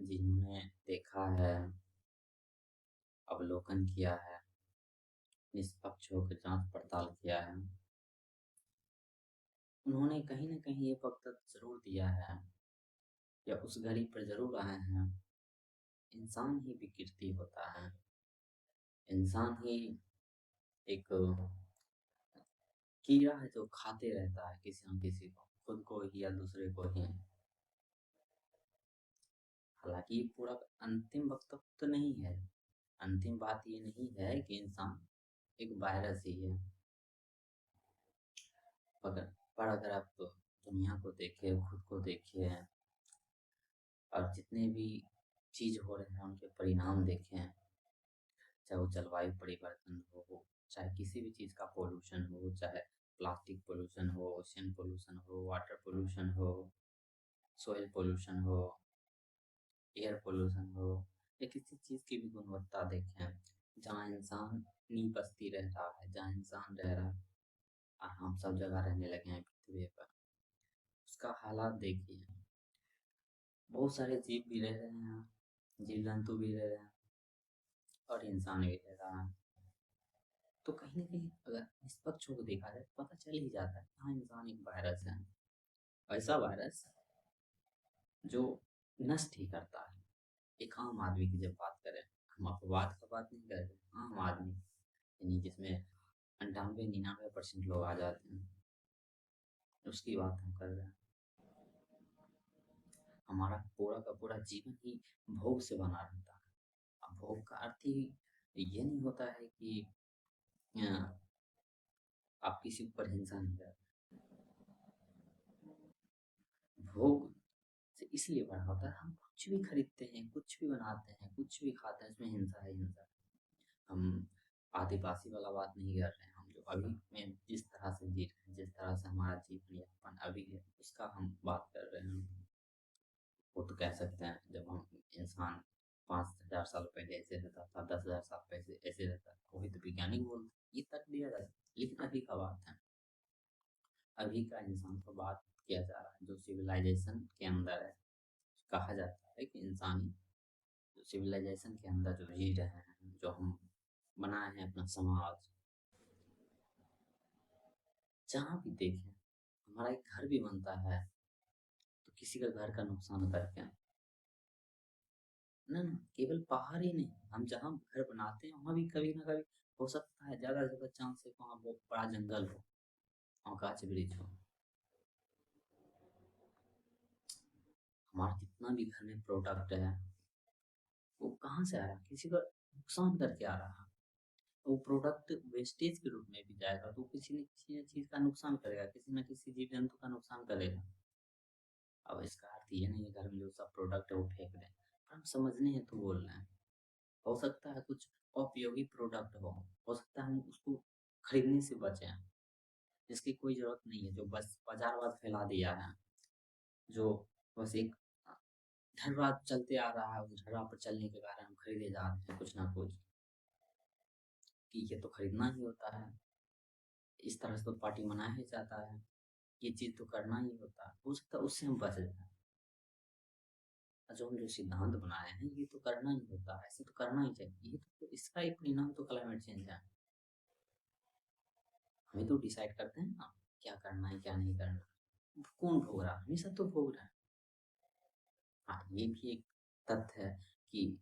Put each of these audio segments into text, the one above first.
जिन्होंने देखा है, अवलोकन किया है, निष्पक्ष होकर जाँच-पड़ताल किया है, उन्होंने कहीं न कहीं ये वक़्त ज़रूर दिया है या उस घड़ी पर ज़रूर आए हैं, इंसान ही विकृति होता है। इंसान ही एक कीड़ा है जो खाते रहता है किसी न किसी को, खुद को ही या दूसरे को ही। हालाँकि ये पूरा अंतिम वक्तव्य तो नहीं है। अंतिम बात ये नहीं है कि इंसान एक वायरस ही है। अगर पर अगर आप दुनिया को देखें, खुद को देखें और जितने भी चीज़ हो रहे हैं उनके परिणाम देखें, चाहे वो जलवायु परिवर्तन हो, चाहे किसी भी चीज़ का पॉल्यूशन हो, चाहे प्लास्टिक पॉल्यूशन हो, ओशन पॉल्यूशन हो, वाटर पॉल्यूशन हो, सॉइल पॉल्यूशन हो, एयर पॉल्यूशन हो या किसी चीज़ की भी गुणवत्ता देखें, जहाँ इंसान नींव बस्ती रह रहा है, जहाँ इंसान रह रहा है और हम सब जगह रहने लगे हैं पृथ्वी पर, उसका हालात देखिए। बहुत सारे जीव भी रह रहे हैं, जीव-जंतु भी रह रहे हैं और इंसान भी रह रहा है। तो कहीं न कहीं अगर निष्पक्ष होके देखा जाए तो पता चल ही जाता है, हाँ, इंसान एक वायरस है। ऐसा वायरस जो नष्ट ही करता है। एक आम आदमी की जब बात करें, हम अपवाद का बात नहीं कर रहे, आम आदमी यानी जिसमें 98-99% लोग आ जाते हैं, उसकी बात हम कर रहे हैं। हमारा पूरा का पूरा जीवन ही भोग से बना रहता है। अब भोग का अर्थ ही ये नहीं होता है कि अ, आप किसी ऊपर हिंसा नहीं कर भोग से इसलिए बड़ा होता है, हम कुछ भी खरीदते हैं, कुछ भी बनाते हैं, कुछ भी खाते हैं, इसमें हिंसा है हिंसा। हम आदिवासी वाला बात नहीं कर रहे हैं, हम जो अभी में जिस तरह से जी रहे हैं, जिस तरह से हमारा जीवन-यापन अभी है, उसका हम बात कर रहे हैं। वो तो कह सकते हैं जब हम इंसान 5000 साल पहले ऐसे रहता था, 10,000 साल पहले ऐसे रहता था, वही तो वैज्ञानिक बोलते हैं, ये तर्क दिया जाता है। लेकिन अभी का बात है, अभी का इंसान को बात किया जा रहा है, जो सिविलाइजेशन के अंदर है। कहा जाता है कि इंसान जो सिविलाइजेशन के अंदर जो जी रहे हैं, जो हम बनाए हैं अपना समाज, जहाँ भी देखें, हमारा एक घर भी बनता है, तो किसी का घर का नुकसान करके ना, ना, केवल पहाड़ ही नहीं, हम जहाँ घर बनाते हैं, वहाँ भी कभी न कभी हो सकता है, ज़्यादा से ज़्यादा चांस है कि वहाँ बहुत बड़ा जंगल हो, वहाँ गाछ-वृक्ष हो। हमारा जितना भी घर में प्रोडक्ट है, वो कहाँ से आ रहा है? किसी का नुकसान करके आ रहा है। वो प्रोडक्ट वेस्टेज के रूप में भी जाएगा, तो किसी न चीज़ का नुकसान करेगा, किसी न किसी जीव-जंतु का नुकसान करेगा। अब इसका अर्थ ये नहीं है घर में जो सब प्रोडक्ट है वो फेंक दें। पर हम समझने हेतु बोल रहे हैं। हो सकता है कुछ उपयोगी प्रोडक्ट हो सकता है हम उसको खरीदने से बचें, जिसकी कोई ज़रूरत नहीं है, जो बस बाज़ारवाद फैला दिया है, जो बस एक अ, ढर्रा चलते आ रहा है, उस ढर्रा पर चलने के कारण हम खरीदे जा रहे हैं कुछ ना कुछ, कि ये तो खरीदना ही होता है, इस तरह से तो पार्टी मनाया ही जाता है, ये चीज़ तो करना ही होता है। हो सकता है उससे हम बच जाएँ। जो हम जो सिद्धांत बनाए हैं, ये तो करना ही होता है, ऐसे तो करना ही चाहिए। ये तो इसका एक परिणाम तो क्लाइमेट चेंज है। हम ही तो डिसाइड करते हैं ना, क्या करना है, क्या नहीं करना। कौन भोग रहा है? हम ही सब तो भोग रहे हैं। हाँ, ये भी एक तथ्य है कि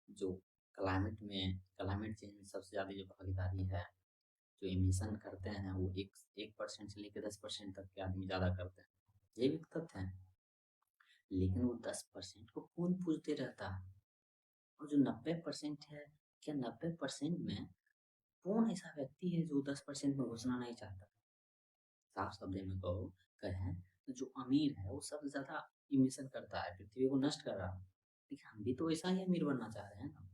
जो क्लाइमेट चेंज में सबसे ज़्यादा जो भागीदारी है, जो एमिशन करते हैं, वो 1% से लेके 10% तक के आदमी ज़्यादा करते हैं। ये भी एक तथ्य है। लेकिन वो 10% को कौन पूछते रहता है? और जो 90% है, क्या 90% में कौन ऐसा व्यक्ति है जो 10% में घुसना नहीं चाहता? साफ शब्दों में कहें तो जो अमीर है वो सबसे ज़्यादा इमिशन करता है, पृथ्वी को नष्ट कर रहा है। लेकिन हम भी तो वैसा ही अमीर बनना चाह रहे हैं ना,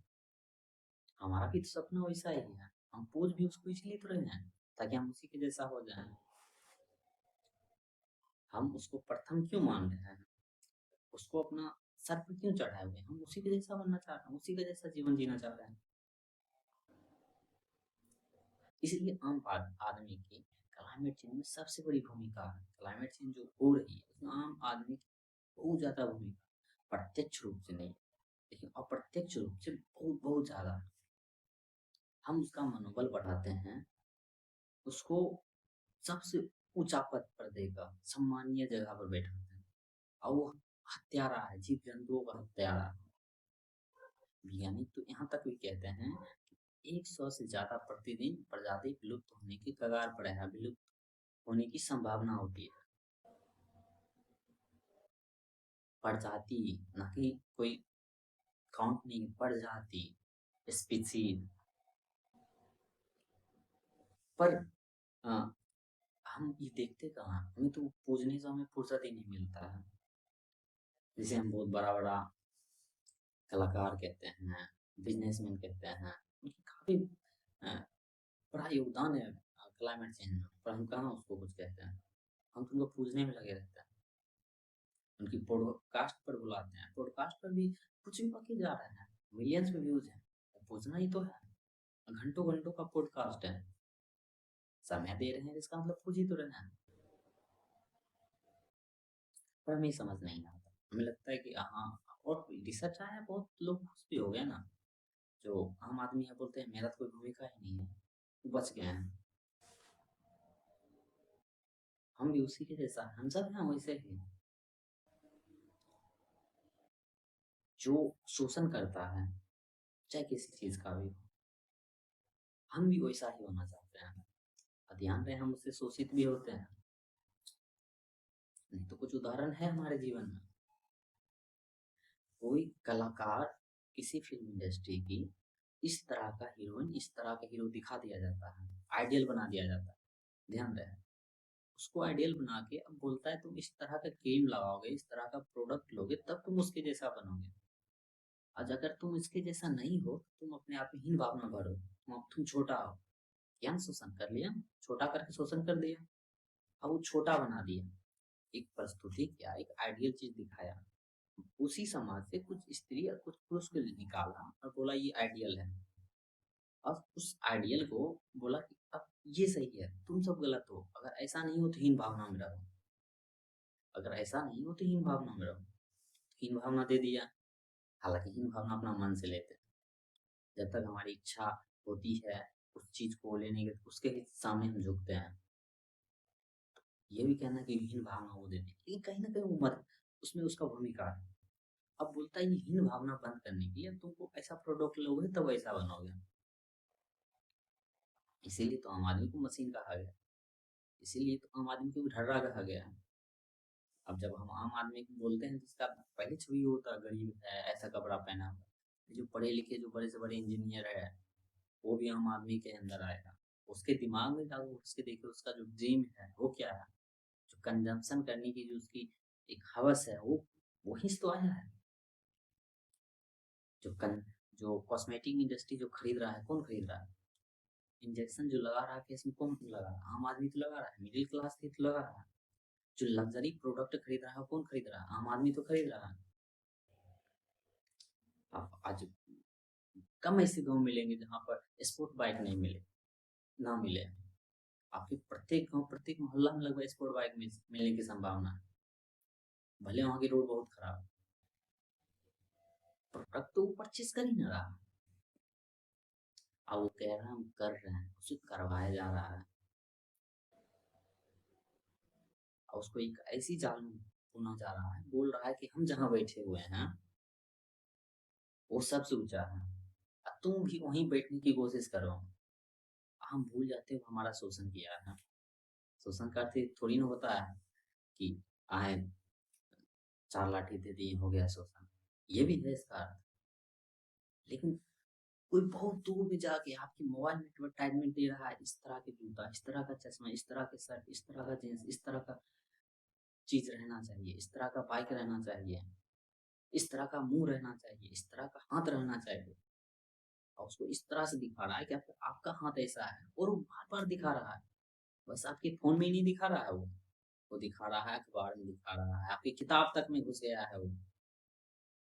हमारा भी तो सपना वैसा ही है। हम पूछ भी उसको इसलिए तो रहे हैं ताकि हम उसी के जैसा हो जाएं। हम उसको प्रथम क्यों मान रहे हैं, उसको अपना सर पे क्यों चढ़ाए हुए हैं? हम उसी के जैसा बनना चाह रहे हैं, उसी के जैसा जीवन जीना चाह रहे हैं। इसलिए आम आदमी की क्लाइमेट चेंज में सबसे बड़ी भूमिका है। क्लाइमेट चेंज जो हो रही है उसमें आम आदमी की बहुत ज़्यादा भूमिका, प्रत्यक्ष रूप से नहीं, लेकिन अप्रत्यक्ष रूप से बहुत बहुत ज़्यादा हम उसका मनोबल बढ़ाते हैं, उसको सबसे ऊँचा पद पर देकर सम्मानीय जगह पर बैठाते हैं और वो हत्यारा है, जीव-जंतुओं का हत्यारा है। वैज्ञानिक तो यहाँ तक भी कहते हैं कि 100 से ज़्यादा प्रतिदिन प्रजाति विलुप्त होने की कगार पर है, विलुप्त होने की संभावना होती है। प्रजाति, ना कि कोई काउंट नहीं, प्रजाति, स्पीशीज़। पर अ, हम ये देखते कहाँ हैं? हमें तो पूजने से हमें फुर्सत ही नहीं मिलता है। जिसे हम बहुत बड़ा-बड़ा कलाकार कहते हैं, बिज़नेसमैन कहते हैं, उनकी काफ़ी अ, बड़ा योगदान है क्लाइमेट चेंज में, पर हम कहाँ उसको कुछ कहते हैं। हम तो उनको पूजने में लगे रहते हैं। उनकी पॉडकास्ट पर बुलाते हैं, पॉडकास्ट पर भी कुछ भी बके जा रहे हैं, मिलियंस में व्यूज़ हैं, पूजना ही तो है। घंटों-घंटों का पॉडकास्ट है, समय दे रहे हैं इसका मतलब पूज ही तो रहे हैं। पर हमें समझ नहीं आता। हमें लगता है कि हाँ, और रिसर्च आया, बहुत लोग खुश भी हो गए ना, जो आम आदमी है बोलते हैं मेरा तो कोई भूमिका ही नहीं है, वो बच गए हैं। हम भी उसी के जैसा हैं, हम सब हैं वैसे ही। जो शोषण करता है, चाहे किसी चीज़ का भी हो, हम भी वैसा ही होना चाहते हैं। और ध्यान रहे हम उससे शोषित भी होते हैं। नहीं तो कुछ उदाहरण है हमारे जीवन में। कोई कलाकार किसी फ़िल्म इंडस्ट्री की इस तरह का हीरोइन, इस तरह का हीरो दिखा दिया जाता है, आइडियल बना दिया जाता है। ध्यान रहे, उसको आइडियल बना के अब बोलता है तुम इस तरह का क्रीम लगाओगे, इस तरह का प्रोडक्ट लोगे तब तुम उसके जैसा बनोगे। आज अगर तुम इसके जैसा नहीं हो, तुम अपने आप में हीन भावना भरो, तुम छोटा हो। क्या शोषण कर लिया, छोटा करके शोषण कर दिया, अब वो छोटा बना दिया। एक प्रस्तुति किया, एक आइडियल चीज़ दिखाया, उसी समाज से कुछ स्त्री और कुछ पुरुष को निकाला और बोला ये आइडियल है। अब उस आइडियल को बोला कि अब ये सही है, तुम सब गलत हो, अगर ऐसा नहीं हो तो हीन भावना में रहो, अगर ऐसा नहीं हो तो हीन भावना में रहो। हीन भावना दे दिया, हालाँकि हीन भावना अपना मन से लेते हैं। जब तक हमारी इच्छा होती है उस चीज़ को लेने के, उसके ही सामने हम झुकते हैं। ये भी कहना कि हीन भावना वो देती है, लेकिन कहीं न कहीं वो मत, उसमें उसका भूमिका है। अब बोलता है ये हीन भावना बंद करने के लिए तुमको ऐसा प्रोडक्ट लोगे तब ऐसा बनोगे। इसीलिए तो आम आदमी को मशीन कहा गया, इसीलिए तो आम आदमी को ढर्रा कहा गया है। अब जब हम आम आदमी को बोलते हैं तो उसका पहली छवि होता है गरीब है, ऐसा कपड़ा पहना हुआ। जो पढ़े लिखे जो बड़े से बड़े इंजीनियर है, वो भी आम आदमी के अंदर आएगा। उसके दिमाग में जाओ, उसके देखो उसका जो ड्रीम है वो क्या है, जो कंजम्पशन करने की जो उसकी एक हवस है, वो वहीं से तो आया है। जो कन जो कॉस्मेटिक इंडस्ट्री जो खरीद रहा है, कौन खरीद रहा है? इंजेक्शन जो लगा रहा है फेस में, कौन लगा रहा है? आम आदमी तो लगा रहा है, मिडिल क्लास ही तो लगा रहा है। जो लग्जरी प्रोडक्ट खरीद रहा है, कौन खरीद रहा है? आम आदमी तो खरीद रहा है। आप आज कम ऐसे गाँव मिलेंगे जहाँ पर स्पोर्ट बाइक नहीं मिले, ना मिले। आपके प्रत्येक गाँव, प्रत्येक मोहल्ला में लगभग स्पोर्ट बाइक मिलने की संभावना है। भले वहाँ की रोड बहुत खराब है, प्रोडक्ट तो वो परचेज़ कर ही ना रहा। अब वो कह रहा है हम कर रहे हैं, उसे करवाया जा रहा है। और उसको एक ऐसी जाल में बुना जा रहा है, बोल रहा है कि हम जहाँ बैठे हुए हैं, वो सबसे ऊँचा है। तुम भी वहीं बैठने की कोशिश करो। हम भूल जाते हो हमारा शोषण किया है। शोषण का अर्थ ये थोड़ी ना होता है कि आए 4 लाठी दे दिए हो गया शोषण। ये भी है इसका अर्थ। लेकिन कोई बहुत दूर में जाके आपके मोबाइल में एडवर्टाइज़मेंट दे रहा है, इस तरह के जूता, इस तरह का चश्मा, इस तरह के शर्ट, इस तरह का जीन्स, इस तरह का चीज़ रहना चाहिए, इस तरह का बाइक रहना चाहिए, इस तरह का मुँह रहना चाहिए, इस तरह का हाथ रहना चाहिए। और उसको इस तरह से दिखा रहा है कि आपका हाथ ऐसा है, और वो बार-बार दिखा रहा है। बस आपके फ़ोन में ही नहीं दिखा रहा है वो दिखा रहा है, अखबार में दिखा रहा है, आपकी किताब तक में घुस गया है वो।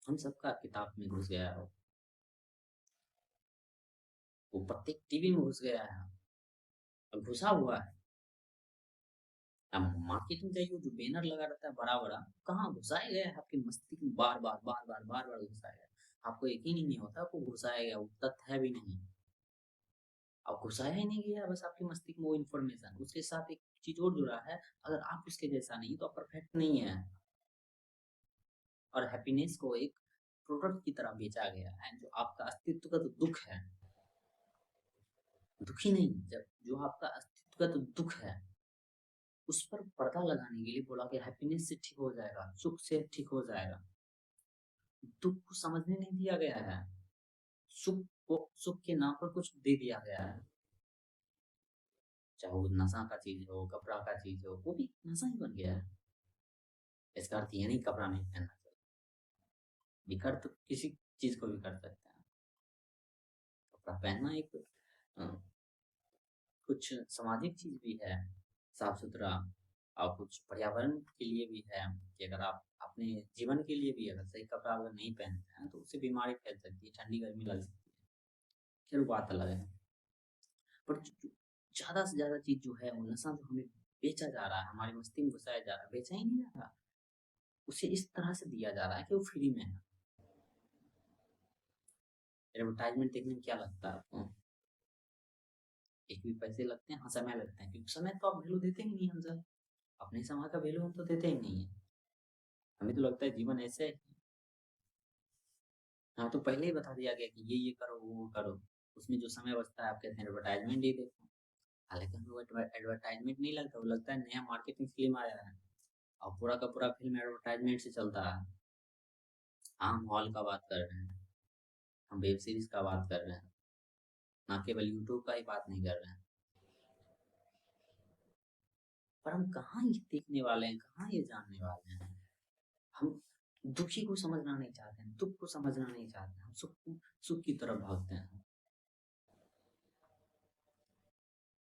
हम सबका किताब में घुस गया है वो प्रत्येक टीवी में घुस गया है और घुसा हुआ है। अब मार्केट में जाइए, जो बैनर लगा रहता है बड़ा-बड़ा, कहाँ घुसाया गया है आपके मस्तिष्क में, बार-बार, बार-बार, बार-बार घुसाया गया है। आपको यकीन ही नहीं होता, आपको घुसाया गया, वो तथ्य है भी नहीं। अब घुसाया ही नहीं गया, बस आपके मस्तिष्क में वो इन्फॉर्मेशन, उसके साथ एक चीज और जुड़ा है, अगर आप उसके जैसा नहीं तो आप परफेक्ट नहीं है। और हैप्पीनेस को एक प्रोडक्ट की तरह बेचा गया है, जो आपका अस्तित्व का तो दुख है, दुखी नहीं, जब जो आपका अस्तित्व का तो दुख है, उस पर पर्दा लगाने के लिए बोला कि हैप्पीनेस से ठीक हो जाएगा, सुख से ठीक हो जाएगा। दुख को समझने नहीं दिया गया है, सुख को सुख के नाम पर कुछ दे दिया गया है, चाहे वो नशा का चीज हो, कपड़ा का चीज हो, वो भी नशा ही बन गया है। इसका अर्थ ये नहीं कपड़ा नहीं पहनना चाहिए, विकर तो किसी चीज को भी कर सकते हैं। कपड़ा पहनना एक अ, कुछ सामाजिक चीज भी है, साफ सुथरा, और कुछ पर्यावरण के लिए भी है, कि अगर आप अपने जीवन के लिए भी अगर सही कपड़ा अगर नहीं पहनते हैं तो उससे बीमारी फैल सकती है, ठंडी गर्मी लग सकती है, फिर वो बात अलग है। पर ज्यादा से ज्यादा चीज जो है, वो नशा जो हमें बेचा जा रहा है, हमारे मस्ती में घुसाया जा रहा है, बेचा ही नहीं जा रहा, उसे इस तरह से दिया जा रहा है कि वो फ्री में है। एडवर्टाइजमेंट देखने में क्या लगता है आपको? एक भी पैसे लगते हैं, हाँ समय लगते हैं, क्योंकि समय तो आप वैल्यू देते ही नहीं, हम सर अपने समय का वैल्यू हम तो देते ही नहीं है। हमें तो लगता है जीवन ऐसे है। हाँ, तो पहले ही बता दिया गया कि ये करो, वो करो, उसमें जो समय बचता है आप कहते हैं एडवर्टाइजमेंट ही देखो। हालांकि हमें वो एडवर्टाइजमेंट नहीं लगता, वो लगता है नया मार्केटिंग फिल्म आया है, और पूरा का पूरा फिल्म एडवर्टाइजमेंट से चलता है। हम हॉल का बात कर रहे हैं, हम वेब सीरीज का बात कर रहे हैं, ना केवल यूट्यूब का ही बात नहीं कर रहे हैं। पर हम कहाँ ये देखने वाले हैं, कहाँ ये जानने वाले हैं? हम दुखी को समझना नहीं चाहते हैं, दुख को समझना नहीं चाहते हैं, हम सुख की तरफ भागते हैं।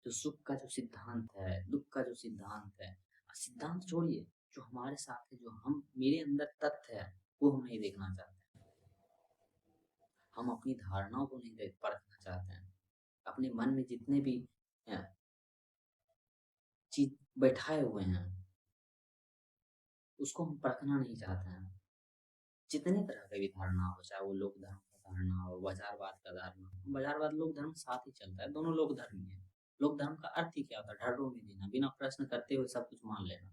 जो सुख का जो सिद्धांत है, दुख का जो सिद्धांत है, सिद्धांत छोड़िए, जो हमारे साथ है, जो हम मेरे अंदर तथ्य है, वो हम नहीं देखना चाहते। हम अपनी धारणाओं को नहीं देख परखना चाहते हैं। अपने मन में जितने भी अ, चीज बैठाए हुए हैं, उसको हम परखना नहीं चाहते हैं। जितने तरह की भी धारणा हो, चाहे वो लोक धर्म का धारणा हो, बाजारवाद का धारणा हो, बाजारवाद लोक धर्म साथ ही चलता है, दोनों लोक धर्म ही है। लोक धर्म का अर्थ ही क्या होता है? ढर्रों में जीना, बिना प्रश्न करते हुए सब कुछ मान लेना,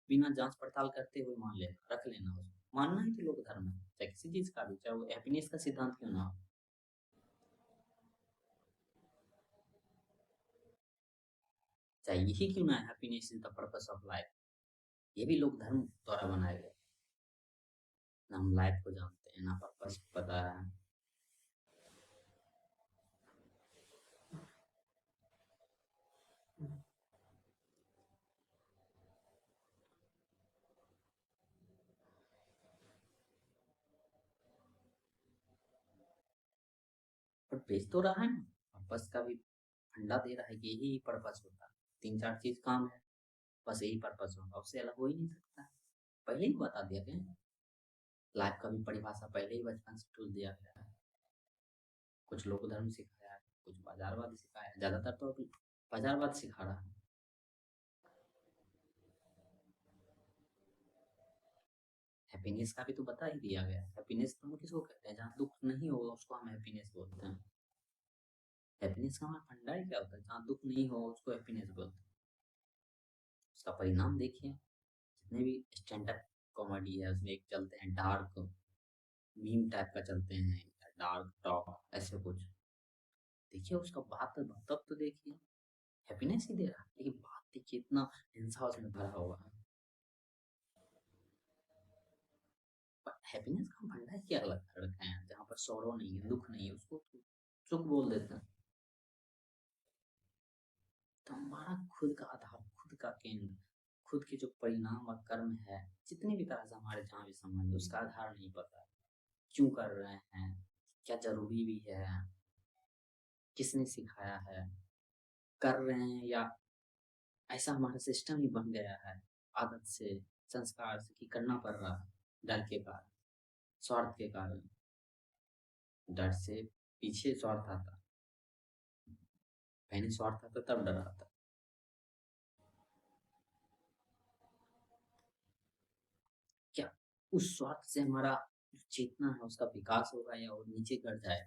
बिना जांच पड़ताल करते हुए मान लेना, रख लेना, उसको मानना ही तो लोक धर्म है, चाहे किसी चीज का भी, चाहे वो हैप्पीनेस का सिद्धांत क्यों ना हो। चाहे यही क्यों ना, happiness is the purpose of life, ये भी लोक धर्म द्वारा बनाया गया। ना हम लाइफ को जानते हैं, ना पर्पस पता है। पर बेच तो रहा है ना, पर्पस का भी फंडा दे रहा है कि यही पर्पस होता है, तीन चार चीज काम है, बस यही पर्पस होगा, उससे अलग हो ही नहीं सकता। पहले ही बता दिया गया, लाइफ का भी परिभाषा पहले ही बचपन से टूल दिया गया है। कुछ लोक धर्म सिखाया है, कुछ बाजारवाद सिखाया है, ज्यादातर तो अभी बाजारवाद सिखा रहा है। हैप्पीनेस का भी तो बता ही दिया गया, हैप्पीनेस तो हम किसको कहते हैं? जहाँ दुख नहीं होगा उसको हम हैप्पीनेस बोलते हैं। हैप्पीनेस का हमारा फंडा ही क्या होता है? जहाँ दुख नहीं हो उसको हैप्पीनेस बोलते हैं। उसका परिणाम देखिए, जितने भी स्टैंड अप कॉमेडी है उसमें एक चलते हैं डार्क मीम टाइप का चलते हैं, डार्क टॉक ऐसे कुछ, देखिए उसका बात तब तो देखिए हैप्पीनेस ही दे रहा है, लेकिन बात देखिए इतना हिंसा उसमें भरा हुआ है। पर हैप्पीनेस का फंडा ही क्या अलग कर रखे हैं, जहाँ पर सौरो नहीं है, दुख नहीं है, उसको तो सुख बोल देते हैं। तो हमारा खुद का आधार, खुद का केंद्र, खुद के जो परिणाम और कर्म है, जितने भी तरह से हमारे जहाँ भी संबंध है, उसका आधार नहीं पता है। क्यों कर रहे हैं, क्या जरूरी भी है, किसने सिखाया है, कर रहे हैं या ऐसा हमारा सिस्टम ही बन गया है, आदत से, संस्कार से, कि करना पड़ रहा है, डर के कारण, स्वार्थ के कारण। डर से पीछे स्वार्थ आता, पहले स्वार्थ आता तब डर आता। क्या उस स्वार्थ से हमारा चेतना है उसका विकास होगा या वो नीचे गिर जाए,